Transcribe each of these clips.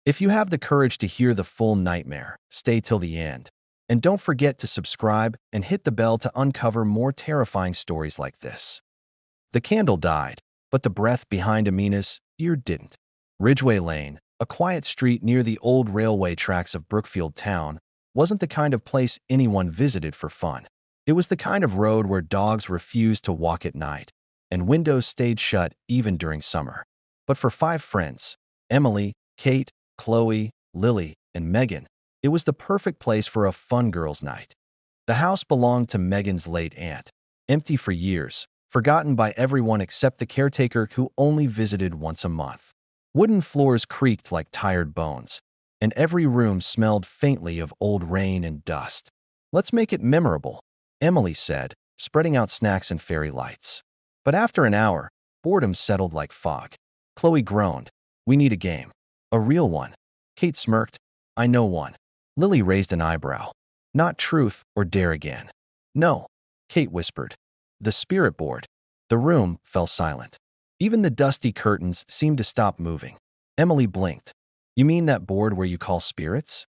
If you have the courage to hear the full nightmare, stay till the end. And don't forget to subscribe and hit the bell to uncover more terrifying stories like this. The candle died, but the breath behind Amina's ear didn't. Ridgeway Lane, a quiet street near the old railway tracks of Brookfield Town, wasn't the kind of place anyone visited for fun. It was the kind of road where dogs refused to walk at night, and windows stayed shut even during summer. But for 5 friends, Emily, Kate, Chloe, Lily, and Megan, it was the perfect place for a fun girls' night. The house belonged to Megan's late aunt, empty for years, forgotten by everyone except the caretaker who only visited once a month. Wooden floors creaked like tired bones, and every room smelled faintly of old rain and dust. "Let's make it memorable," Emily said, spreading out snacks and fairy lights. But after an hour, boredom settled like fog. Chloe groaned, "We need a game." "A real one." Kate smirked, "I know one." Lily raised an eyebrow. "Not truth or dare again." "No," Kate whispered. "The spirit board." The room fell silent. Even the dusty curtains seemed to stop moving. Emily blinked. "You mean that board where you call spirits?"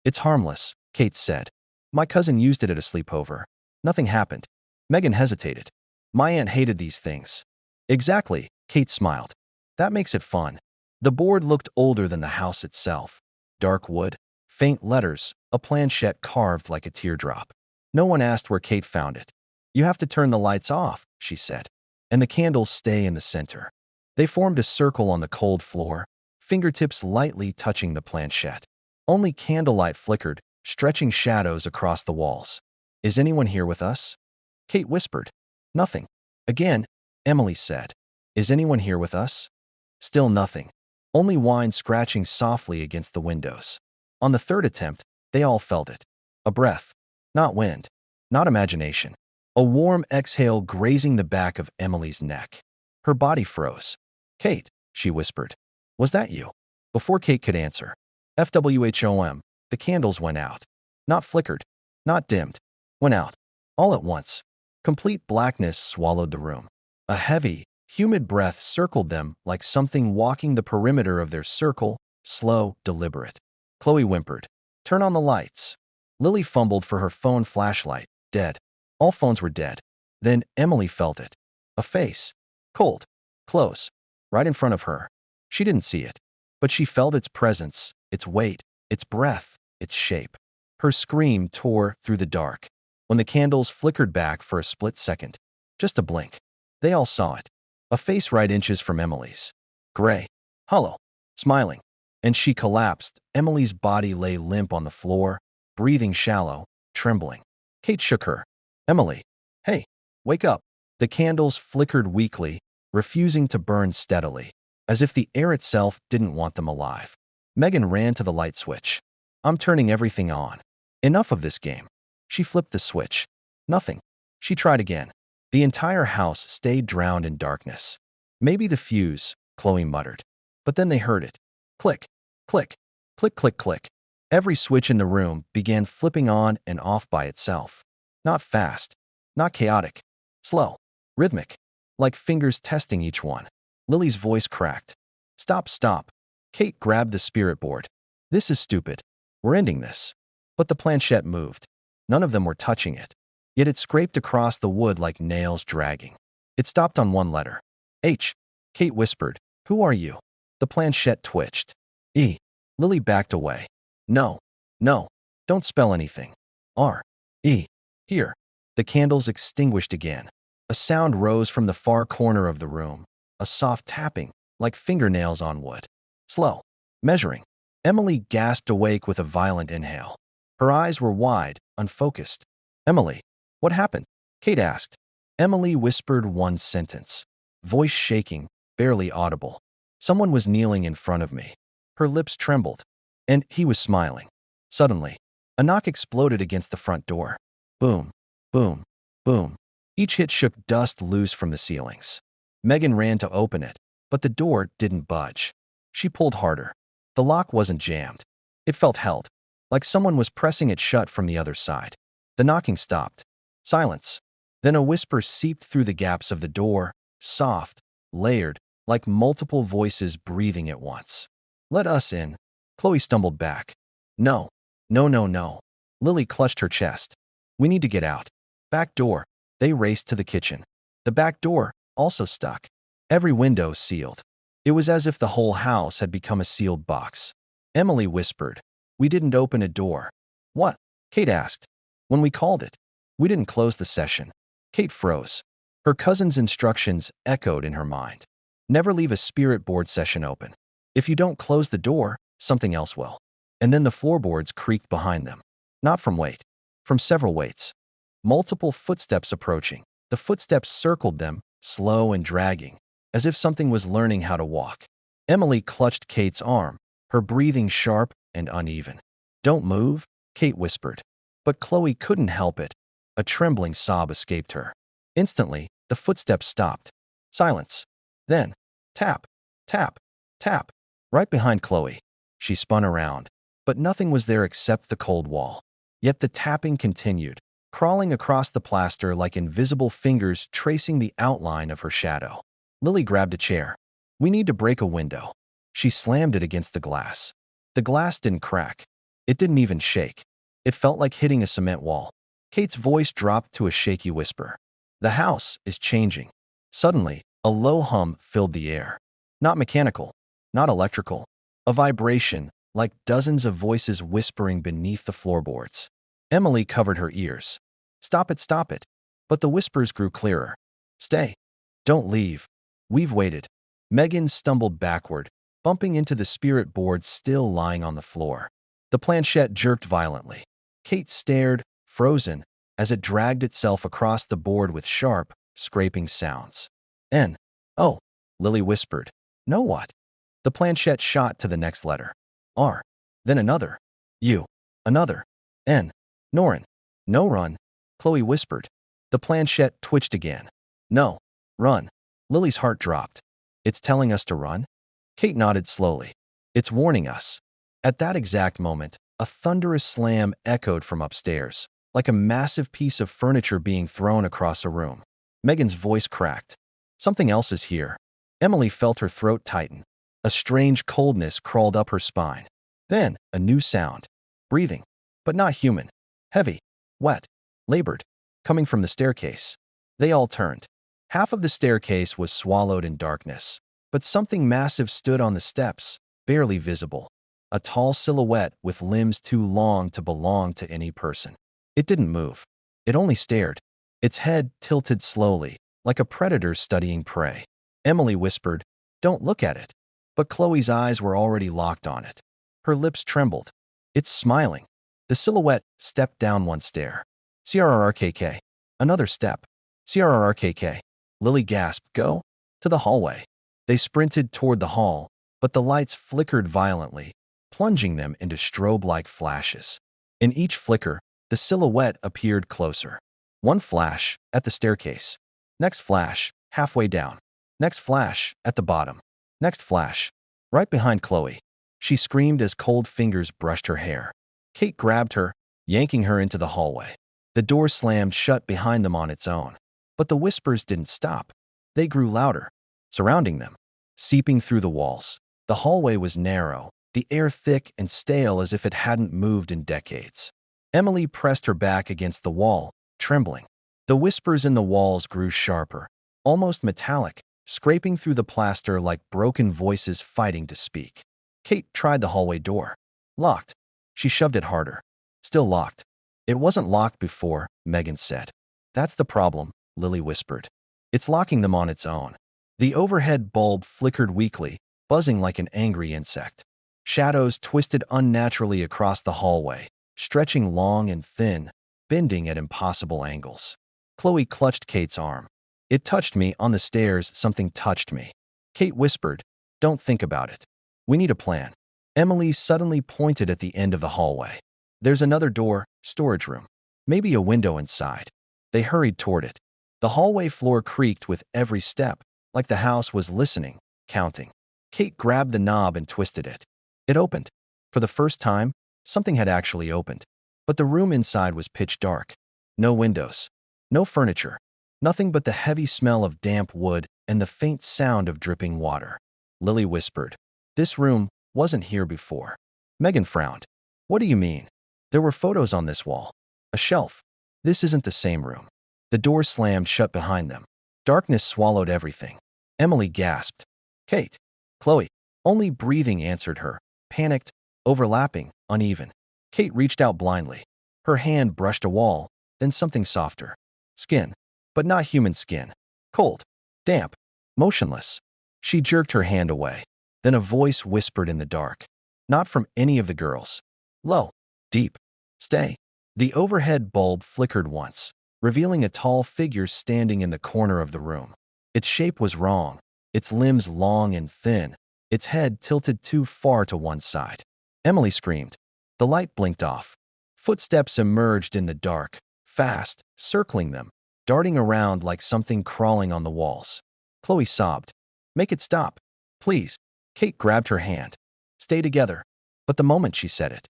"It's harmless," Kate said. "My cousin used it at a sleepover. Nothing happened." Megan hesitated. "My aunt hated these things." "Exactly," Kate smiled. "That makes it fun." The board looked older than the house itself. Dark wood, faint letters, a planchette carved like a teardrop. No one asked where Kate found it. "You have to turn the lights off," she said, "and the candles stay in the center." They formed a circle on the cold floor, fingertips lightly touching the planchette. Only candlelight flickered, stretching shadows across the walls. "Is anyone here with us?" Kate whispered. "Nothing." Again, Emily said. "Is anyone here with us?" Still nothing. Only wine scratching softly against the windows. On the third attempt, they all felt it. A breath. Not wind. Not imagination. A warm exhale grazing the back of Emily's neck. Her body froze. "Kate," she whispered. "Was that you?" Before Kate could answer, FWHOM, the candles went out. Not flickered. Not dimmed. Went out. All at once. Complete blackness swallowed the room. A heavy, humid breath circled them like something walking the perimeter of their circle, slow, deliberate. Chloe whimpered, "Turn on the lights." Lily fumbled for her phone flashlight. Dead. All phones were dead. Then Emily felt it. A face. Cold. Close. Right in front of her. She didn't see it, but she felt its presence, its weight, its breath, its shape. Her scream tore through the dark. When the candles flickered back for a split second, just a blink, they all saw it. A face right inches from Emily's. Gray. Hollow. Smiling. And she collapsed. Emily's body lay limp on the floor, breathing shallow, trembling. Kate shook her. "Emily. Hey, wake up." The candles flickered weakly, refusing to burn steadily, as if the air itself didn't want them alive. Megan ran to the light switch. "I'm turning everything on. Enough of this game." She flipped the switch. Nothing. She tried again. The entire house stayed drowned in darkness. "Maybe the fuse," Chloe muttered. But then they heard it. Click, click, click, click, click. Every switch in the room began flipping on and off by itself. Not fast, not chaotic, slow, rhythmic, like fingers testing each one. Lily's voice cracked. "Stop, stop." Kate grabbed the spirit board. "This is stupid. We're ending this." But the planchette moved. None of them were touching it. Yet it scraped across the wood like nails dragging. It stopped on one letter. "H." Kate whispered, "Who are you?" The planchette twitched. "E." Lily backed away. "No, no, don't spell anything." "R. E." "Here." The candles extinguished again. A sound rose from the far corner of the room, a soft tapping, like fingernails on wood. Slow. Measuring. Emily gasped awake with a violent inhale. Her eyes were wide, unfocused. "Emily, what happened?" Kate asked. Emily whispered one sentence, voice shaking, barely audible. "Someone was kneeling in front of me." Her lips trembled, and he was smiling. Suddenly, a knock exploded against the front door. Boom, boom, boom. Each hit shook dust loose from the ceilings. Megan ran to open it, but the door didn't budge. She pulled harder. The lock wasn't jammed. It felt held, like someone was pressing it shut from the other side. The knocking stopped. Silence. Then a whisper seeped through the gaps of the door, soft, layered, like multiple voices breathing at once. "Let us in." Chloe stumbled back. No, no, no, no. Lily clutched her chest. We need to get out. Back door. They raced to the kitchen. The back door, also stuck. Every window sealed. It was as if the whole house had become a sealed box. Emily whispered. We didn't open a door. What? Kate asked. When we called it. We didn't close the session. Kate froze. Her cousin's instructions echoed in her mind. Never leave a spirit board session open. If you don't close the door, something else will. And then the floorboards creaked behind them. Not from weight. From several weights. Multiple footsteps approaching. The footsteps circled them, slow and dragging, as if something was learning how to walk. Emily clutched Kate's arm, her breathing sharp and uneven. Don't move, Kate whispered. But Chloe couldn't help it. A trembling sob escaped her. Instantly, the footsteps stopped. Silence. Then, tap, tap, tap. Right behind Chloe. She spun around, but nothing was there except the cold wall. Yet the tapping continued, crawling across the plaster like invisible fingers tracing the outline of her shadow. Lily grabbed a chair. We need to break a window. She slammed it against the glass. The glass didn't crack. It didn't even shake. It felt like hitting a cement wall. Kate's voice dropped to a shaky whisper. The house is changing. Suddenly, a low hum filled the air. Not mechanical, not electrical. A vibration, like dozens of voices whispering beneath the floorboards. Emily covered her ears. Stop it, stop it. But the whispers grew clearer. Stay. Don't leave. We've waited. Megan stumbled backward, bumping into the spirit board still lying on the floor. The planchette jerked violently. Kate stared, frozen, as it dragged itself across the board with sharp, scraping sounds. N. Oh, Lily whispered. No what? The planchette shot to the next letter. R. Then another. U. Another. N. Norin. No run. Chloe whispered. The planchette twitched again. No. Run. Lily's heart dropped. It's telling us to run? Kate nodded slowly. It's warning us. At that exact moment, a thunderous slam echoed from upstairs, like a massive piece of furniture being thrown across a room. Megan's voice cracked. Something else is here. Emily felt her throat tighten. A strange coldness crawled up her spine. Then, a new sound. Breathing. But not human. Heavy. Wet. Labored. Coming from the staircase. They all turned. Half of the staircase was swallowed in darkness. But something massive stood on the steps, barely visible. A tall silhouette with limbs too long to belong to any person. It didn't move. It only stared. Its head tilted slowly, like a predator studying prey. Emily whispered, Don't look at it. But Chloe's eyes were already locked on it. Her lips trembled. It's smiling. The silhouette stepped down one stair. CRRKK. Another step. CRRKK. Lily gasped, Go? To the hallway. They sprinted toward the hall, but the lights flickered violently, plunging them into strobe-like flashes. In each flicker, the silhouette appeared closer. One flash, at the staircase. Next flash, halfway down. Next flash, at the bottom. Next flash, right behind Chloe. She screamed as cold fingers brushed her hair. Kate grabbed her, yanking her into the hallway. The door slammed shut behind them on its own. But the whispers didn't stop. They grew louder, surrounding them, seeping through the walls. The hallway was narrow, the air thick and stale as if it hadn't moved in decades. Emily pressed her back against the wall, trembling. The whispers in the walls grew sharper, almost metallic, scraping through the plaster like broken voices fighting to speak. Kate tried the hallway door. Locked. She shoved it harder. Still locked. It wasn't locked before, Megan said. That's the problem, Lily whispered. It's locking them on its own. The overhead bulb flickered weakly, buzzing like an angry insect. Shadows twisted unnaturally across the hallway, stretching long and thin, bending at impossible angles. Chloe clutched Kate's arm. It touched me on the stairs, something touched me. Kate whispered, Don't think about it. We need a plan. Emily suddenly pointed at the end of the hallway. There's another door, storage room. Maybe a window inside. They hurried toward it. The hallway floor creaked with every step, like the house was listening, counting. Kate grabbed the knob and twisted it. It opened. For the first time, something had actually opened. But the room inside was pitch dark. No windows. No furniture. Nothing but the heavy smell of damp wood and the faint sound of dripping water. Lily whispered, This room wasn't here before. Megan frowned. What do you mean? There were photos on this wall. A shelf. This isn't the same room. The door slammed shut behind them. Darkness swallowed everything. Emily gasped. Kate. Chloe. Only breathing answered her. Panicked, overlapping, uneven. Kate reached out blindly. Her hand brushed a wall, then something softer. Skin. But not human skin. Cold. Damp. Motionless. She jerked her hand away. Then a voice whispered in the dark. Not from any of the girls. Low. Deep. Stay. The overhead bulb flickered once, revealing a tall figure standing in the corner of the room. Its shape was wrong, its limbs long and thin, its head tilted too far to one side. Emily screamed. The light blinked off. Footsteps emerged in the dark, fast, circling them, darting around like something crawling on the walls. Chloe sobbed. Make it stop. Please. Kate grabbed her hand. Stay together. But the moment she said it,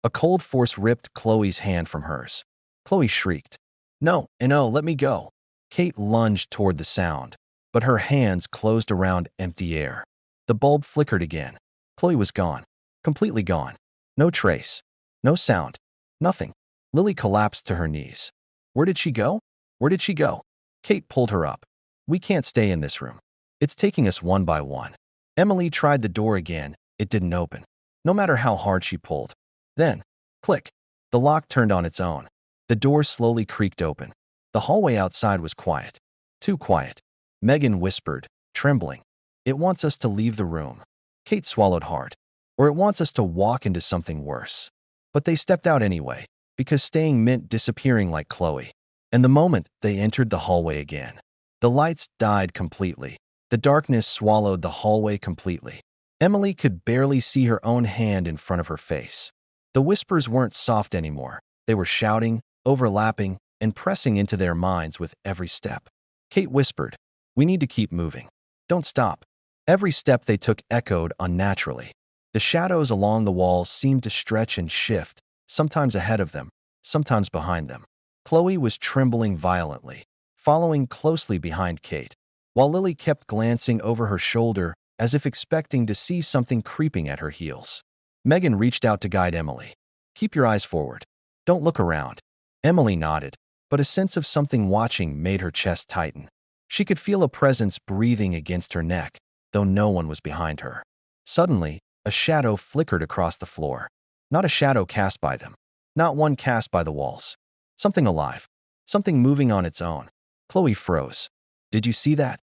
a cold force ripped Chloe's hand from hers. Chloe shrieked. No, let me go. Kate lunged toward the sound, but her hands closed around empty air. The bulb flickered again. Chloe was gone. Completely gone. No trace. No sound. Nothing. Lily collapsed to her knees. Where did she go? Where did she go? Kate pulled her up. We can't stay in this room. It's taking us one by one. Emily tried the door again. It didn't open, no matter how hard she pulled. Then, click. The lock turned on its own. The door slowly creaked open. The hallway outside was quiet. Too quiet. Megan whispered, trembling. It wants us to leave the room. Kate swallowed hard. Or it wants us to walk into something worse. But they stepped out anyway, because staying meant disappearing like Chloe. And the moment they entered the hallway again, the lights died completely. The darkness swallowed the hallway completely. Emily could barely see her own hand in front of her face. The whispers weren't soft anymore. They were shouting, overlapping, and pressing into their minds with every step. Kate whispered, we need to keep moving. Don't stop. Every step they took echoed unnaturally. The shadows along the walls seemed to stretch and shift, sometimes ahead of them, sometimes behind them. Chloe was trembling violently, following closely behind Kate, while Lily kept glancing over her shoulder as if expecting to see something creeping at her heels. Megan reached out to guide Emily. Keep your eyes forward. Don't look around. Emily nodded, but a sense of something watching made her chest tighten. She could feel a presence breathing against her neck, though no one was behind her. Suddenly, a shadow flickered across the floor. Not a shadow cast by them. Not one cast by the walls. Something alive. Something moving on its own. Chloe froze. Did you see that?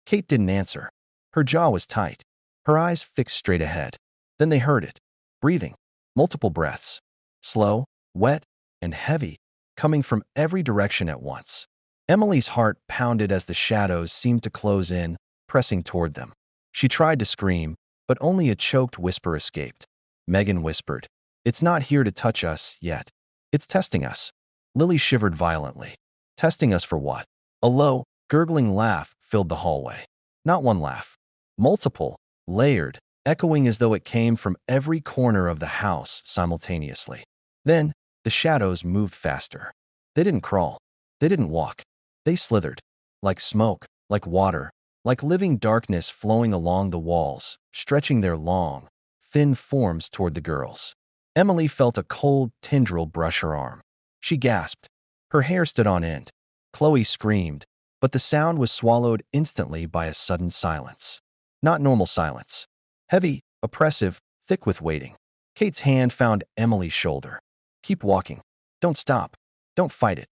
Kate didn't answer. Her jaw was tight. Her eyes fixed straight ahead. Then they heard it. Breathing. Multiple breaths. Slow, wet, and heavy, coming from every direction at once. Emily's heart pounded as the shadows seemed to close in, pressing toward them. She tried to scream, but only a choked whisper escaped. Megan whispered, It's not here to touch us yet. It's testing us. Lily shivered violently. Testing us for what? A low, gurgling laugh filled the hallway. Not one laugh. Multiple, layered, echoing as though it came from every corner of the house simultaneously. Then, the shadows moved faster. They didn't crawl. They didn't walk. They slithered. Like smoke, like water, like living darkness flowing along the walls, stretching their long, thin forms toward the girls. Emily felt a cold tendril brush her arm. She gasped. Her hair stood on end. Chloe screamed, but the sound was swallowed instantly by a sudden silence. Not normal silence. Heavy, oppressive, thick with waiting. Kate's hand found Emily's shoulder. Keep walking. Don't stop. Don't fight it.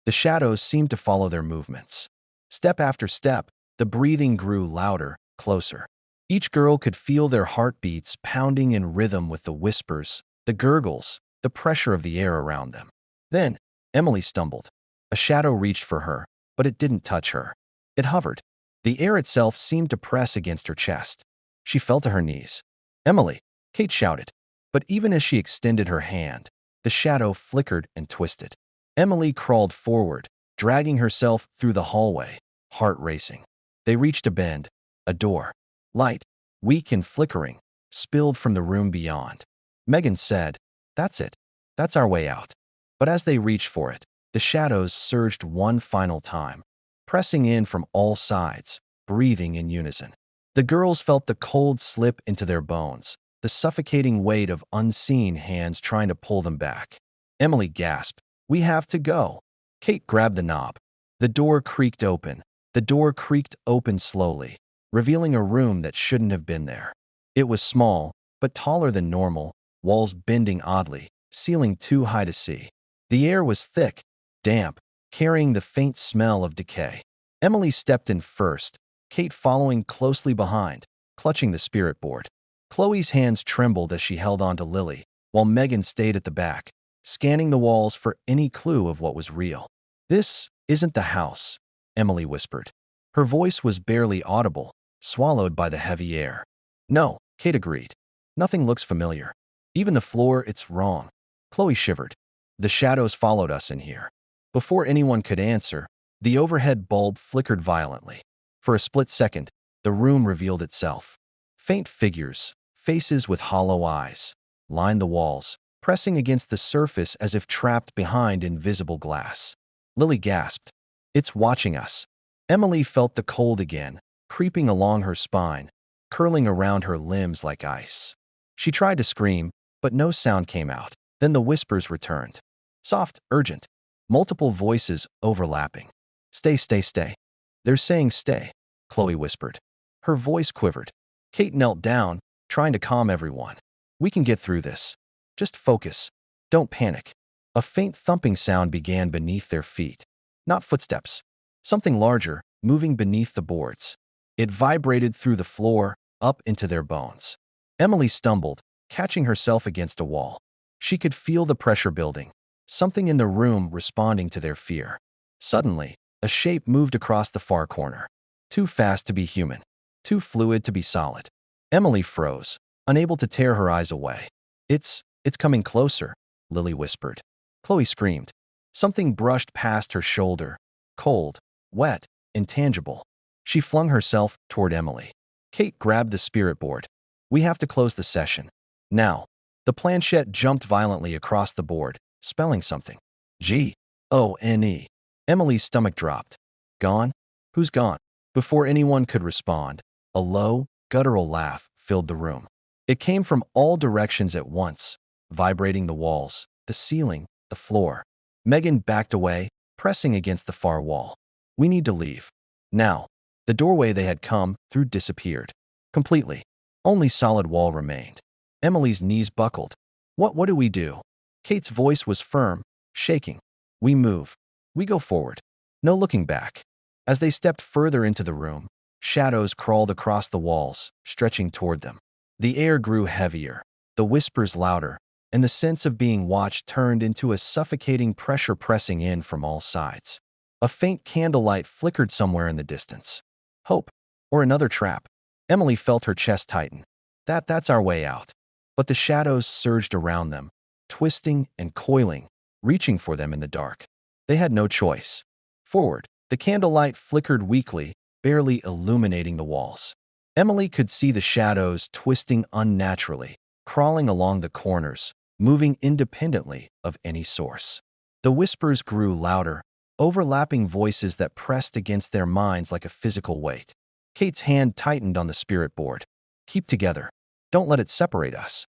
The shadows seemed to follow their movements. Step after step, the breathing grew louder, closer. Each girl could feel their heartbeats pounding in rhythm with the whispers, the gurgles, the pressure of the air around them. Then, Emily stumbled. A shadow reached for her, but it didn't touch her. It hovered. The air itself seemed to press against her chest. She fell to her knees. Emily, Kate shouted. But even as she extended her hand, the shadow flickered and twisted. Emily crawled forward, dragging herself through the hallway, heart racing. They reached a bend, a door. Light, weak and flickering, spilled from the room beyond. Megan said, That's it. That's our way out. But as they reached for it, the shadows surged one final time, pressing in from all sides, breathing in unison. The girls felt the cold slip into their bones, the suffocating weight of unseen hands trying to pull them back. Emily gasped, "We have to go." Kate grabbed the knob. The door creaked open. The door creaked open slowly, revealing a room that shouldn't have been there. It was small, but taller than normal, walls bending oddly, ceiling too high to see. The air was thick, damp, carrying the faint smell of decay. Emily stepped in first, Kate following closely behind, clutching the spirit board. Chloe's hands trembled as she held on to Lily, while Megan stayed at the back, scanning the walls for any clue of what was real. "This isn't the house," Emily whispered. Her voice was barely audible, swallowed by the heavy air. "No," Kate agreed. "Nothing looks familiar. Even the floor, it's wrong." Chloe shivered. "The shadows followed us in here." Before anyone could answer, the overhead bulb flickered violently. For a split second, the room revealed itself. Faint figures, faces with hollow eyes, lined the walls, pressing against the surface as if trapped behind invisible glass. Lily gasped, "It's watching us." Emily felt the cold again, creeping along her spine, curling around her limbs like ice. She tried to scream, but no sound came out. Then the whispers returned. Soft, urgent, multiple voices overlapping. "Stay, stay, stay." "They're saying stay," Chloe whispered. Her voice quivered. Kate knelt down, trying to calm everyone. "We can get through this. Just focus. Don't panic." A faint thumping sound began beneath their feet. Not footsteps. Something larger, moving beneath the boards. It vibrated through the floor, up into their bones. Emily stumbled, catching herself against a wall. She could feel the pressure building, something in the room responding to their fear. Suddenly, a shape moved across the far corner. Too fast to be human. Too fluid to be solid. Emily froze, unable to tear her eyes away. It's coming closer," Lily whispered. Chloe screamed. Something brushed past her shoulder. Cold, wet, intangible. She flung herself toward Emily. Kate grabbed the spirit board. "We have to close the session. Now." The planchette jumped violently across the board, spelling something. G-O-N-E. Emily's stomach dropped. "Gone? Who's gone?" Before anyone could respond, a low, guttural laugh filled the room. It came from all directions at once, vibrating the walls, the ceiling, the floor. Megan backed away, pressing against the far wall. "We need to leave. Now." The doorway they had come through disappeared. Completely. Only solid wall remained. Emily's knees buckled. What do we do?" Kate's voice was firm, shaking. "We move. We go forward. No looking back." As they stepped further into the room, shadows crawled across the walls, stretching toward them. The air grew heavier, the whispers louder, and the sense of being watched turned into a suffocating pressure pressing in from all sides. A faint candlelight flickered somewhere in the distance. Hope, or another trap. Emily felt her chest tighten. That's our way out. But the shadows surged around them, twisting and coiling, reaching for them in the dark. They had no choice. Forward, the candlelight flickered weakly, barely illuminating the walls. Emily could see the shadows twisting unnaturally, crawling along the corners, moving independently of any source. The whispers grew louder, overlapping voices that pressed against their minds like a physical weight. Kate's hand tightened on the spirit board. "Keep together. Don't let it separate us."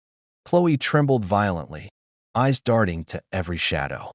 Chloe trembled violently, eyes darting to every shadow.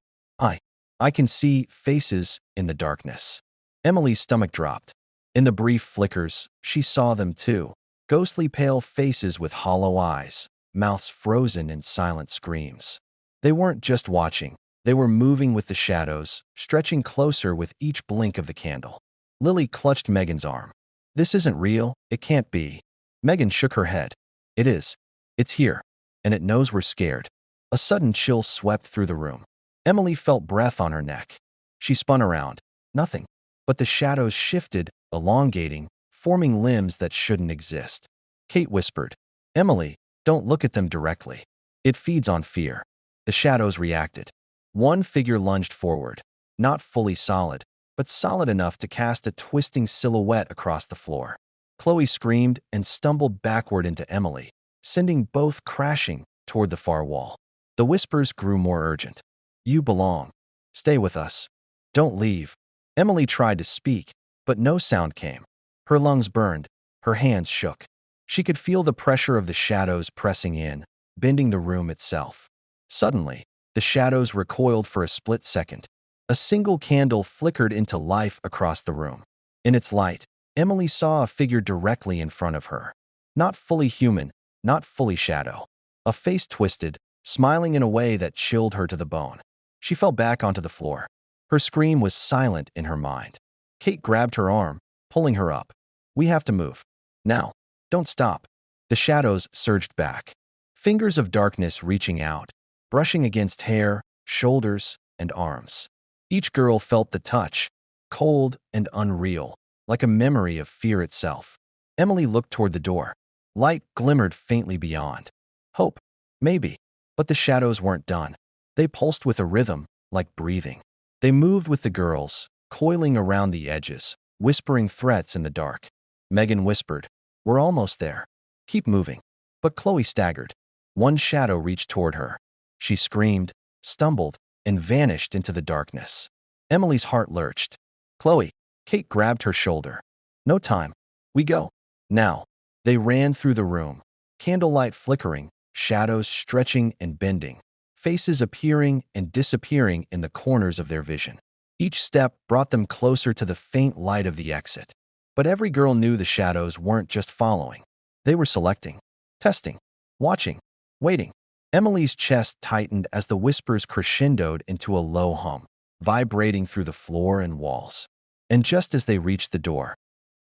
I can see faces in the darkness." Emily's stomach dropped. In the brief flickers, she saw them too. Ghostly pale faces with hollow eyes, mouths frozen in silent screams. They weren't just watching. They were moving with the shadows, stretching closer with each blink of the candle. Lily clutched Megan's arm. "This isn't real. It can't be." Megan shook her head. "It is. It's here. And it knows we're scared." A sudden chill swept through the room. Emily felt breath on her neck. She spun around. Nothing. But the shadows shifted, elongating, forming limbs that shouldn't exist. Kate whispered, "Emily, don't look at them directly. It feeds on fear." The shadows reacted. One figure lunged forward, not fully solid, but solid enough to cast a twisting silhouette across the floor. Chloe screamed and stumbled backward into Emily, sending both crashing toward the far wall. The whispers grew more urgent. "You belong. Stay with us. Don't leave." Emily tried to speak, but no sound came. Her lungs burned. Her hands shook. She could feel the pressure of the shadows pressing in, bending the room itself. Suddenly, the shadows recoiled for a split second. A single candle flickered into life across the room. In its light, Emily saw a figure directly in front of her. Not fully human, not fully shadow. A face twisted, smiling in a way that chilled her to the bone. She fell back onto the floor. Her scream was silent in her mind. Kate grabbed her arm, pulling her up. "We have to move. Now. Don't stop." The shadows surged back. Fingers of darkness reaching out, brushing against hair, shoulders, and arms. Each girl felt the touch, cold and unreal, like a memory of fear itself. Emily looked toward the door. Light glimmered faintly beyond. Hope, maybe. But the shadows weren't done. They pulsed with a rhythm, like breathing. They moved with the girls, coiling around the edges, whispering threats in the dark. Megan whispered, "We're almost there. Keep moving." But Chloe staggered. One shadow reached toward her. She screamed, stumbled, and vanished into the darkness. Emily's heart lurched. "Chloe," Kate grabbed her shoulder. "No time. We go. Now." They ran through the room, candlelight flickering, shadows stretching and bending, faces appearing and disappearing in the corners of their vision. Each step brought them closer to the faint light of the exit. But every girl knew the shadows weren't just following. They were selecting, testing, watching, waiting. Emily's chest tightened as the whispers crescendoed into a low hum, vibrating through the floor and walls. And just as they reached the door,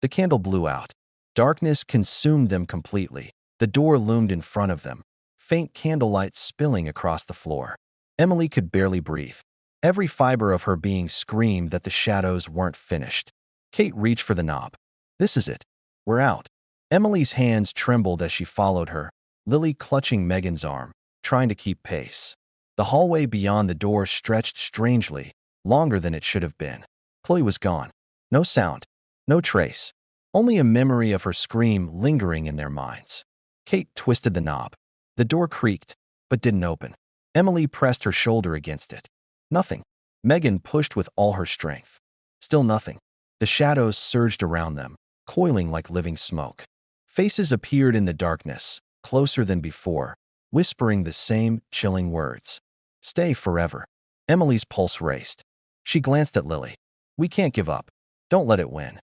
the candle blew out. Darkness consumed them completely. The door loomed in front of them, faint candlelight spilling across the floor. Emily could barely breathe. Every fiber of her being screamed that the shadows weren't finished. Kate reached for the knob. "This is it. We're out." Emily's hands trembled as she followed her, Lily clutching Megan's arm, trying to keep pace. The hallway beyond the door stretched strangely, longer than it should have been. Chloe was gone. No sound, no trace. Only a memory of her scream lingering in their minds. Kate twisted the knob. The door creaked, but didn't open. Emily pressed her shoulder against it. Nothing. Megan pushed with all her strength. Still nothing. The shadows surged around them, coiling like living smoke. Faces appeared in the darkness, closer than before, whispering the same chilling words. "Stay forever." Emily's pulse raced. She glanced at Lily. "We can't give up. Don't let it win."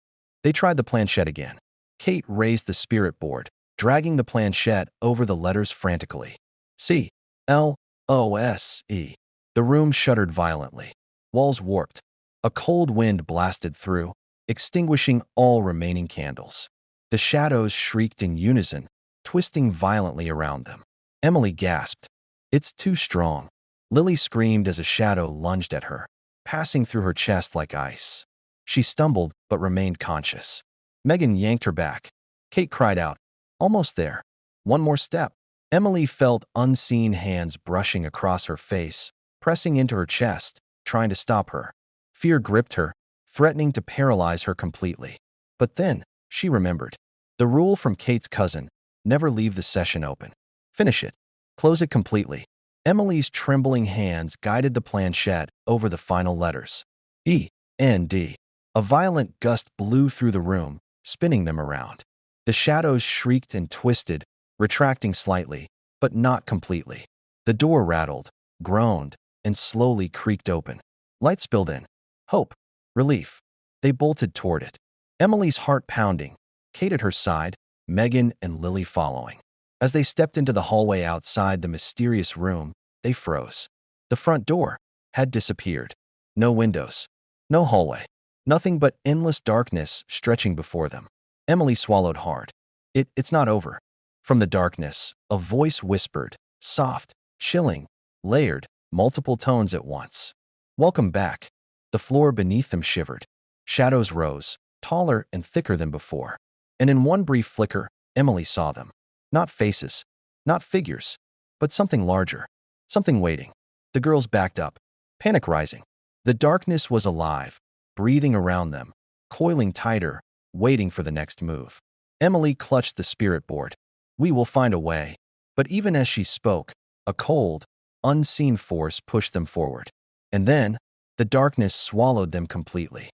They tried the planchette again. Kate raised the spirit board, dragging the planchette over the letters frantically. C. L. O. S. E. The room shuddered violently. Walls warped. A cold wind blasted through, extinguishing all remaining candles. The shadows shrieked in unison, twisting violently around them. Emily gasped. "It's too strong." Lily screamed as a shadow lunged at her, passing through her chest like ice. She stumbled but remained conscious. Megan yanked her back. Kate cried out, "Almost there. One more step." Emily felt unseen hands brushing across her face, pressing into her chest, trying to stop her. Fear gripped her, threatening to paralyze her completely. But then, she remembered. The rule from Kate's cousin, never leave the session open. Finish it. Close it completely. Emily's trembling hands guided the planchette over the final letters. E. N. D. A violent gust blew through the room, spinning them around. The shadows shrieked and twisted, retracting slightly, but not completely. The door rattled, groaned, and slowly creaked open. Light spilled in. Hope. Relief. They bolted toward it. Emily's heart pounding, Kate at her side, Megan and Lily following. As they stepped into the hallway outside the mysterious room, they froze. The front door had disappeared. No windows. No hallway. Nothing but endless darkness stretching before them. Emily swallowed hard. It's not over. From the darkness, a voice whispered, soft, chilling, layered, multiple tones at once. "Welcome back." The floor beneath them shivered. Shadows rose, taller and thicker than before. And in one brief flicker, Emily saw them. Not faces, not figures, but something larger, something waiting. The girls backed up, panic rising. The darkness was alive, breathing around them, coiling tighter, waiting for the next move. Emily clutched the spirit board. "We will find a way." But even as she spoke, a cold, unseen force pushed them forward. And then, the darkness swallowed them completely.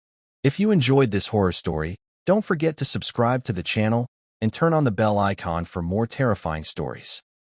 If you enjoyed this horror story, don't forget to subscribe to the channel and turn on the bell icon for more terrifying stories.